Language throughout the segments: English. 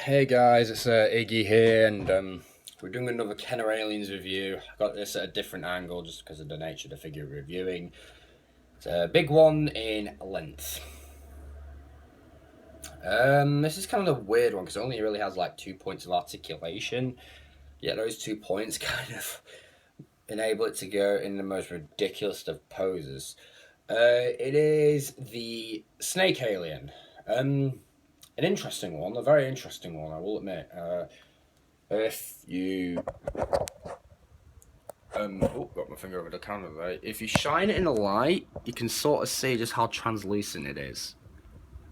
Hey guys, it's Iggy here, and we're doing another Kenner Aliens review. I got this at a different angle just because of the nature of the figure we're reviewing. It's a big one in length. This is kind of a weird one because it only really has like 2 points of articulation. Yet those 2 points kind of enable it to go in the most ridiculous of poses. It is the Snake Alien. An interesting one, a very interesting one, I will admit. If you got my finger over the camera there. If you shine it in the light, you can sort of see just how translucent it is.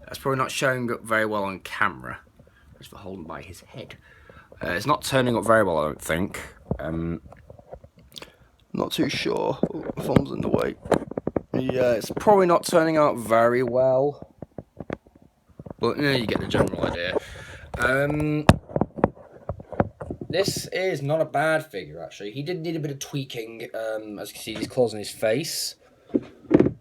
That's probably not showing up very well on camera. Just for holding by his head. It's not turning up very well, I don't think. Not too sure. Oh, my phone's in the way. Yeah, it's probably not turning out very well. But yeah, you get the general idea. This is not a bad figure, actually. He did need a bit of tweaking. As you can see, he's claws on his face.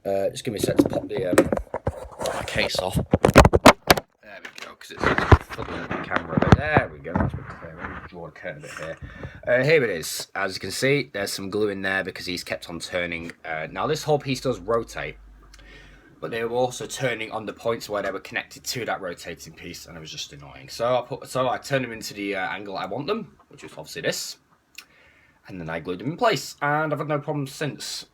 Just give me a sec to pop the case off. There we go, because it's flooding the camera a bit. There we go, that's a bit clearer. Let me draw the curtain a bit here. Here it is. As you can see, there's some glue in there because he's kept on turning. Now, this whole piece does rotate, but they were also turning on the points where they were connected to that rotating piece, and it was just annoying. So I turned them into the angle I want them, which is obviously this, and then I glued them in place, and I've had no problems since.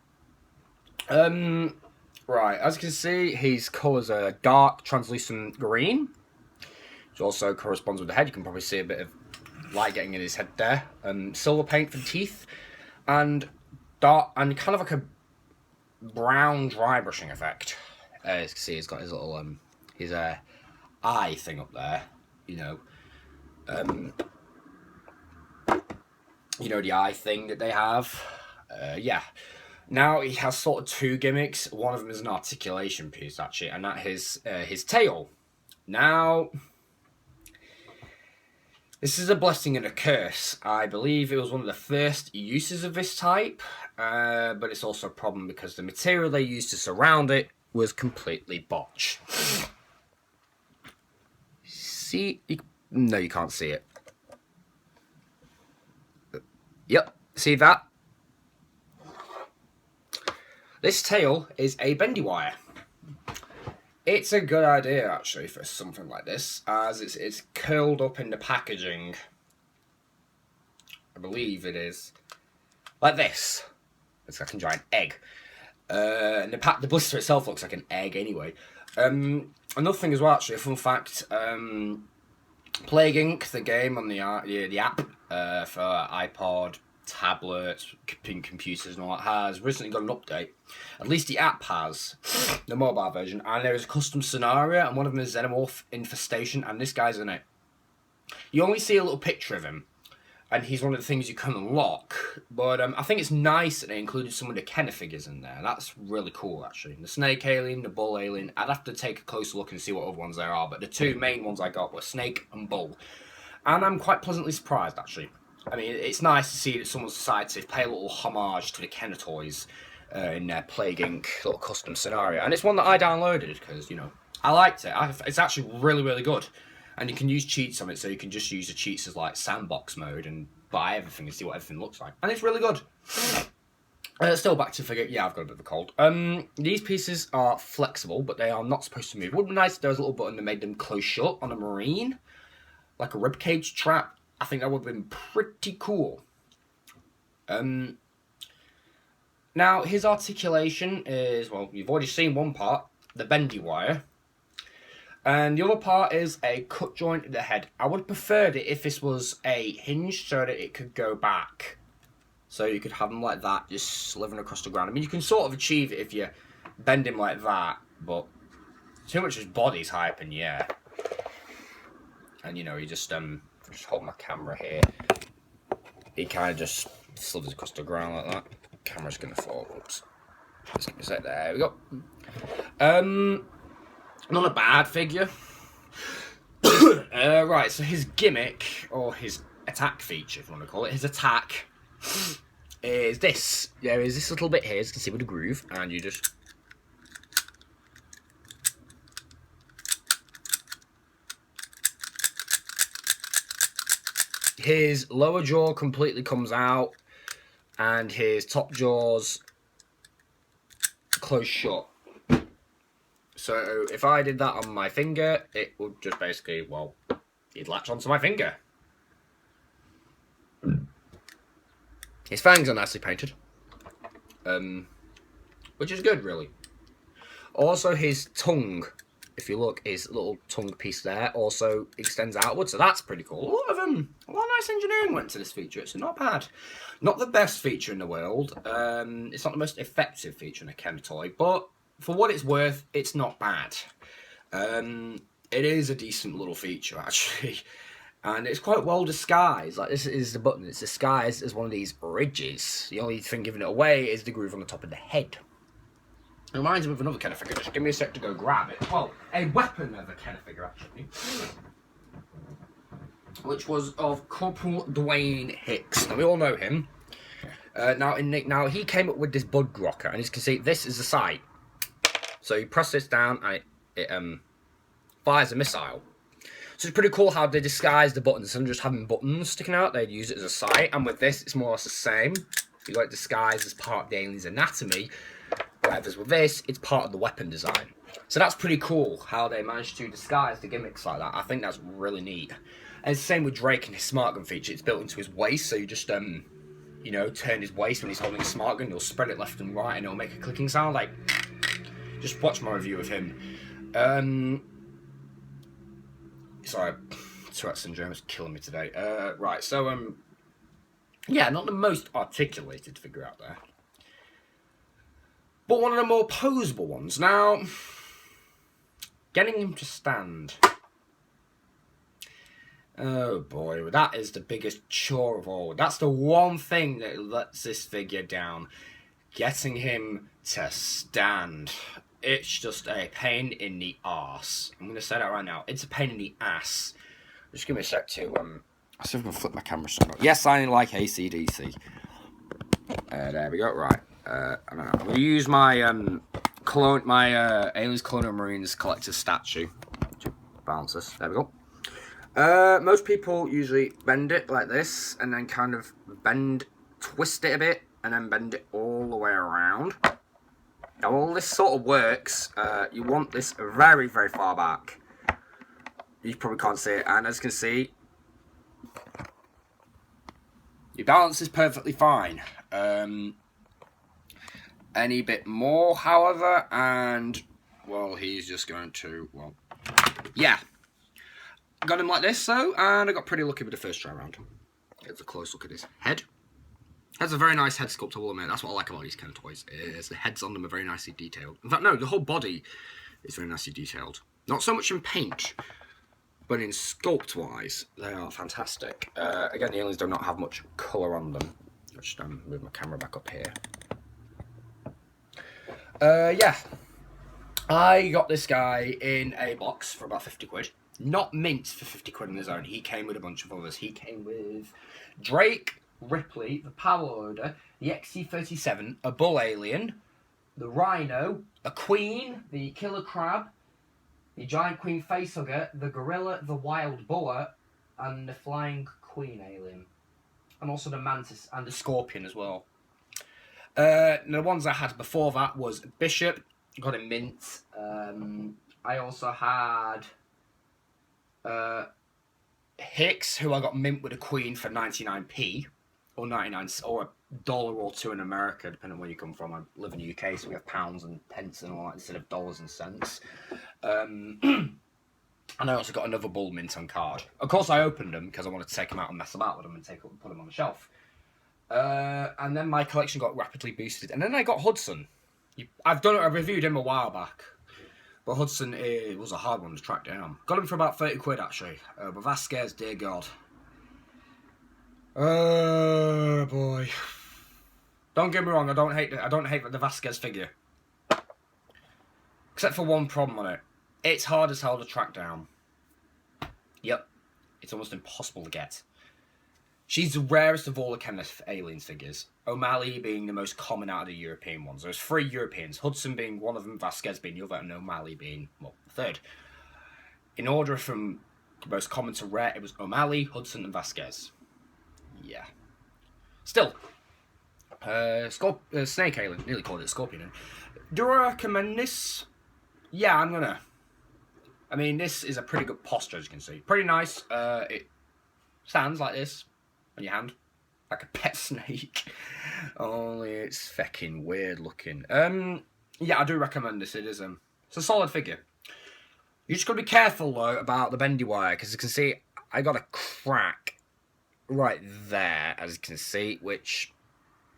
Right, as you can see, his colours are dark, translucent green, which also corresponds with the head. You can probably see a bit of light getting in his head there. Silver paint for the teeth, and dark, and kind of like a brown dry brushing effect. As you can see, he's got his little his eye thing up there. You know the eye thing that they have. Yeah. Now he has sort of two gimmicks. One of them is an articulation piece, actually, and that is his tail. Now, this is a blessing and a curse. I believe it was one of the first uses of this type, but it's also a problem because the material they used to surround it was completely botched. See? No, you can't see it. Yep, see that? This tail is a bendy wire. It's a good idea, actually, for something like this, as it's curled up in the packaging. I believe it is. Like this. It's like a giant egg. And the blister itself looks like an egg anyway. Another thing as well, actually, a fun fact. Plague Inc., the game on the app for iPod, tablets, computers and all that, has recently got an update. At least the app has, the mobile version, and there is a custom scenario, and one of them is Xenomorph Infestation, and this guy's in it. You only see a little picture of him, and he's one of the things you can unlock, but I think it's nice that they included some of the Kenner figures in there. That's really cool, actually. The Snake Alien, the Bull Alien. I'd have to take a closer look and see what other ones there are, but the two main ones I got were Snake and Bull. And I'm quite pleasantly surprised, actually. I mean, it's nice to see that someone's decided to pay a little homage to the Kenner toys in their Plague Inc. little custom scenario. And it's one that I downloaded because, I liked it. It's actually really, really good. And you can use cheats on it, so you can just use the cheats as like sandbox mode and buy everything and see what everything looks like. And it's really good. Still back to figure. Yeah, I've got a bit of a cold. These pieces are flexible, but they are not supposed to move. It would be nice if there was a little button that made them close shut on a marine, like a ribcage trap. I think that would have been pretty cool. Now, his articulation is, well, you've already seen one part, the bendy wire. And the other part is a cut joint in the head. I would have preferred it if this was a hinge so that it could go back. So you could have him like that, just slithering across the ground. I mean, you can sort of achieve it if you bend him like that, but too much of his body's high up in the air. And, you just hold my camera here. He kind of just slithers across the ground like that. Camera's going to fall. Oops. Just give me a sec. There we go. Not a bad figure. Right, so his gimmick, or his attack feature, if you want to call it, his attack is this. There is this little bit here, as you can see with the groove, and you just... his lower jaw completely comes out, and his top jaws close shut. So if I did that on my finger, it would just basically, well, it'd latch onto my finger. His fangs are nicely painted, which is good, really. Also, his tongue, if you look, his little tongue piece there also extends outwards, so that's pretty cool. A lot of nice engineering went to this feature. It's not bad. Not the best feature in the world. It's not the most effective feature in a Kenner toy, but for what it's worth, it's not bad. It is a decent little feature, actually. And it's quite well disguised. Like, this is the button. It's disguised as one of these ridges. The only thing giving it away is the groove on the top of the head. It reminds me of another Kenner figure. Just give me a sec to go grab it. Well, a weapon of a Kenner figure, actually. Which was of Corporal Dwayne Hicks. Now, we all know him. Now, he came up with this bud rocker. And as you can see, this is the sight. So you press this down and it fires a missile. So it's pretty cool how they disguise the buttons. Instead of just having buttons sticking out, they'd use it as a sight. And with this, it's more or less the same. You got it disguised as part of the alien's anatomy. Whereas with this, it's part of the weapon design. So that's pretty cool how they managed to disguise the gimmicks like that. I think that's really neat. And it's the same with Drake and his smart gun feature. It's built into his waist, so you just you know, turn his waist when he's holding a smart gun. He'll spread it left and right, and it'll make a clicking sound. Like, just watch my review of him. Sorry, Tourette syndrome is killing me today. Right, so yeah, not the most articulated figure out there, but one of the more posable ones. Now, getting him to stand. Oh boy, that is the biggest chore of all. That's the one thing that lets this figure down. Getting him to stand. It's just a pain in the arse. I'm going to say that right now. It's a pain in the ass. Just give me a sec to, I'll see if I can flip my camera somewhere. Yes, I like AC/DC. There we go, right. I'm going to use my, Aliens Colonial Marines collector's statue to balance this. There we go. Most people usually bend it like this, and then kind of twist it a bit, and then bend it all the way around. Now, all this sort of works. You want this very, very far back. You probably can't see it, and as you can see, your balance is perfectly fine. Any bit more, however, and, well, he's just going to, well, yeah. Got him like this, though, and I got pretty lucky with the first try around. Get a close look at his head. Has a very nice head sculpt, I will admit. That's what I like about these kind of toys, is the heads on them are very nicely detailed. In fact, no, the whole body is very nicely detailed. Not so much in paint, but in sculpt-wise, they are fantastic. Again, the aliens do not have much colour on them. I'll just move my camera back up here. Yeah. I got this guy in a box for about 50 quid. Not mint for 50 quid on his own. He came with a bunch of others. He came with Drake, Ripley, the Power Loader, the XC-37, a Bull Alien, the Rhino, a Queen, the Killer Crab, the Giant Queen Facehugger, the Gorilla, the Wild Boar, and the Flying Queen Alien. And also the Mantis and the Scorpion as well. The ones I had before that was Bishop, got him mint. I also had Hicks, who I got mint with a Queen for 99p. Or 99, or $1 or $2 in America, depending on where you come from. I live in the UK, so we have pounds and pence and all that instead of dollars and cents. And I also got another Bull mint on card. Of course, I opened them because I wanted to take them out and mess about with them and put them on the shelf. And then my collection got rapidly boosted. And then I got Hudson. I reviewed him a while back. But Hudson was a hard one to track down. Got him for about 30 quid, actually. But Vasquez, dear God. Oh boy! Don't get me wrong. I don't hate the Vasquez figure, except for one problem on it. It's hard as hell to track down. Yep, it's almost impossible to get. She's the rarest of all the Kenneth Aliens figures. O'Malley being the most common out of the European ones. There's 3 Europeans. Hudson being one of them, Vasquez being the other, and O'Malley being, well, the third. In order from most common to rare, it was O'Malley, Hudson, and Vasquez. yeah. Still, Snake Alien, nearly called it Scorpion. Do I recommend this? Yeah, I'm gonna. I mean, this is a pretty good posture, as you can see. Pretty nice. It stands like this on your hand, like a pet snake. Only it's fucking weird looking. Yeah, I do recommend this. It is it's a solid figure. You just gotta be careful though about the bendy wire, because you can see I got a crack right there, as you can see, which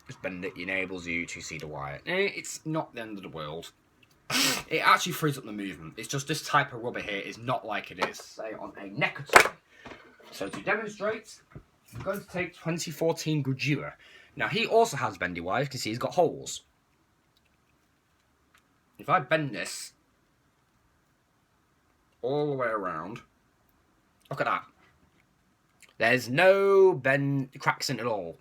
just bend it enables you to see the wire. It's not the end of the world. It actually frees up the movement. It's just this type of rubber here is not like it is, say, on a NECA toy. So to demonstrate, I'm going to take 2014 Gojira. Now, he also has bendy wire. You can see he's got holes. If I bend this all the way around, look at that. There's no cracks in it at all.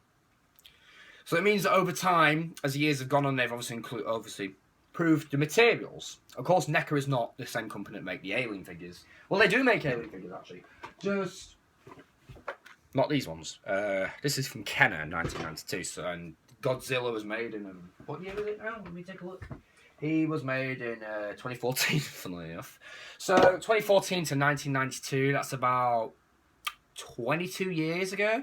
So it means that over time, as the years have gone on, they've obviously improved the materials. Of course, NECA is not the same company that make the Alien figures. Well, they do make Alien figures, actually. Just not these ones. This is from Kenner, 1992. So, and Godzilla was made in... what year was it now? Let me take a look. He was made in 2014, funnily enough. So, 2014 to 1992, that's about 22 years ago.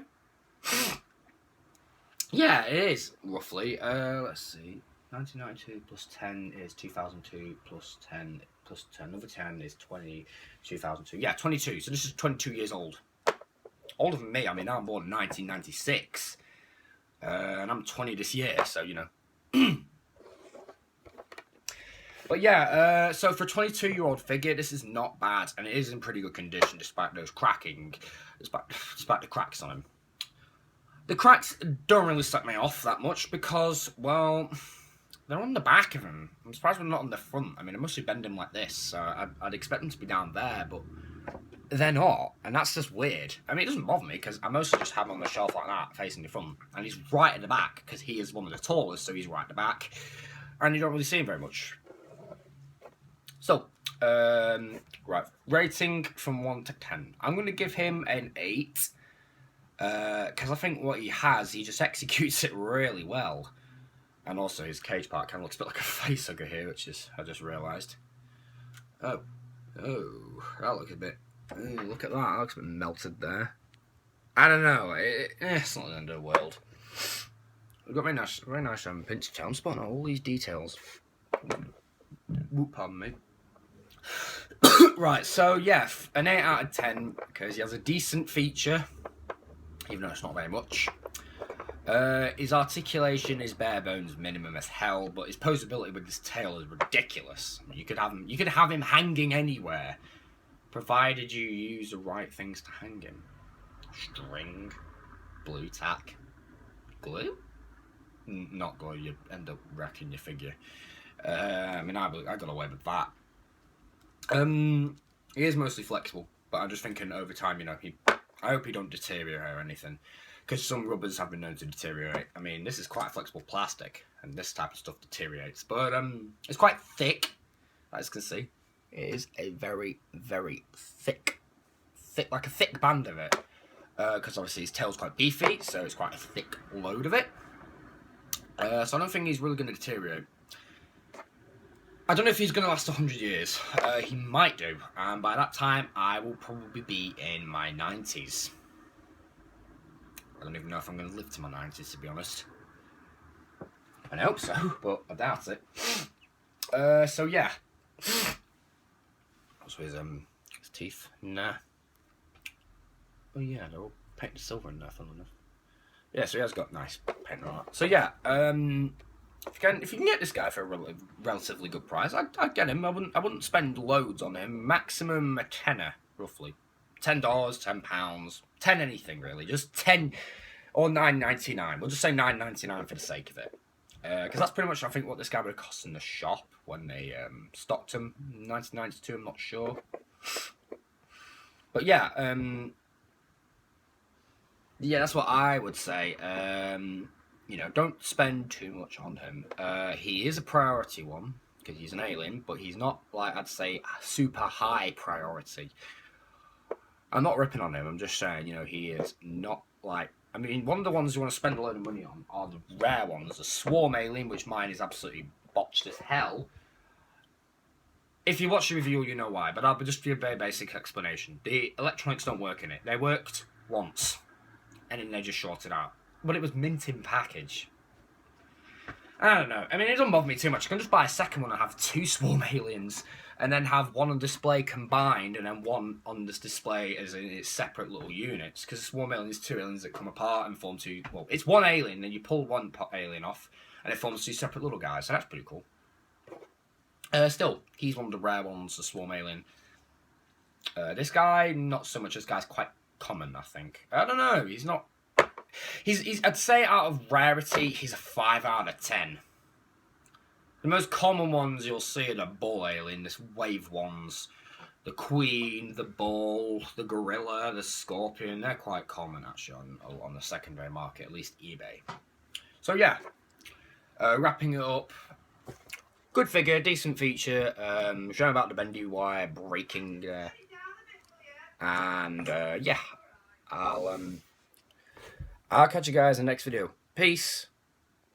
Yeah, it is, roughly. Let's see. 1992 plus 10 is 2002 plus 10 plus 10. Another 10 is 2002. Yeah, 22. So this is 22 years old. Older than me. I mean, I'm born in 1996. And I'm 20 this year, so, you know. But yeah, so for a 22-year-old figure, this is not bad. And it is in pretty good condition, despite those despite the cracks on him. The cracks don't really set me off that much because, well, they're on the back of him. I'm surprised they're not on the front. I mean, I mostly bend him like this, so I'd expect them to be down there, but they're not, and that's just weird. I mean, it doesn't bother me because I mostly just have him on the shelf like that, facing the front, and he's right at the back because he is one of the tallest, so he's right at the back, and you don't really see him very much. So, right, rating from 1 to 10. I'm going to give him an 8. Because I think what he has, he just executes it really well. And also his cage part kind of looks a bit like a facehugger here, which is, I just realised. Oh, that looks a bit, look at that looks a bit melted there. I don't know, it's not the end of the world. We've got very nice pinch tail. I'm spotting all these details. Whoop, pardon me. Right, so yeah, an 8 out of 10, because he has a decent feature. Even though it's not very much. His articulation is bare bones minimum as hell, but his posability with his tail is ridiculous. You could have him hanging anywhere, provided you use the right things to hang him. String, blue tack, glue. Not glue. You end up wrecking your figure. I mean, I got away with that. He is mostly flexible, but I'm just thinking over time, you know, I hope he don't deteriorate or anything, because some rubbers have been known to deteriorate. I mean, this is quite flexible plastic, and this type of stuff deteriorates. But it's quite thick, as you can see. It is a very, very thick, like a thick band of it. Because obviously his tail's quite beefy, so it's quite a thick load of it. So I don't think he's really going to deteriorate. I don't know if he's going to last 100 years. He might do. And by that time, I will probably be in my 90s. I don't even know if I'm going to live to my 90s, to be honest. I hope so, but I doubt it. So, yeah. What's with his teeth? Nah. Oh, yeah, they're all painted silver in there, funnily enough. Yeah, so he has got nice paint on that. So, yeah, if you can get this guy for a relatively good price, I'd get him. I wouldn't spend loads on him. Maximum a tenner, roughly. $10, £10, 10 anything really. Just 10 or $9.99. We'll just say $9.99 for the sake of it. Because that's pretty much, I think, what this guy would have cost in the shop when they stocked him. 1992, I'm not sure. But yeah, yeah, that's what I would say. You know, don't spend too much on him. He is a priority one, because he's an alien, but he's not, like, I'd say, super high priority. I'm not ripping on him, I'm just saying, you know, he is not, like, I mean, one of the ones you want to spend a load of money on are the rare ones. The Swarm Alien, which mine is absolutely botched as hell. If you watch the review, you know why, but I'll just give you a very basic explanation. The electronics don't work in it. They worked once, and then they just shorted out. But it was mint in package. I don't know. I mean, it doesn't bother me too much. I can just buy a second one and have 2 Swarm Aliens, and then have one on display combined, and then one on this display as in its separate little units. Because Swarm Alien is 2 aliens that come apart and form 2. Well, it's 1 alien, and you pull one alien off, and it forms 2 separate little guys. So that's pretty cool. Still, he's one of the rare ones, the Swarm Alien. This guy, not so much. This guy's quite common, I think. I don't know. He's not. He's. I'd say out of rarity, he's a 5 out of 10. The most common ones you'll see are the Bull Alien, this Wave ones, the Queen, the Bull, the Gorilla, the Scorpion. They're quite common actually on the secondary market, at least eBay. So yeah, wrapping it up. Good figure, decent feature. Showing about the bendy wire breaking, and yeah, I'll catch you guys in the next video. Peace.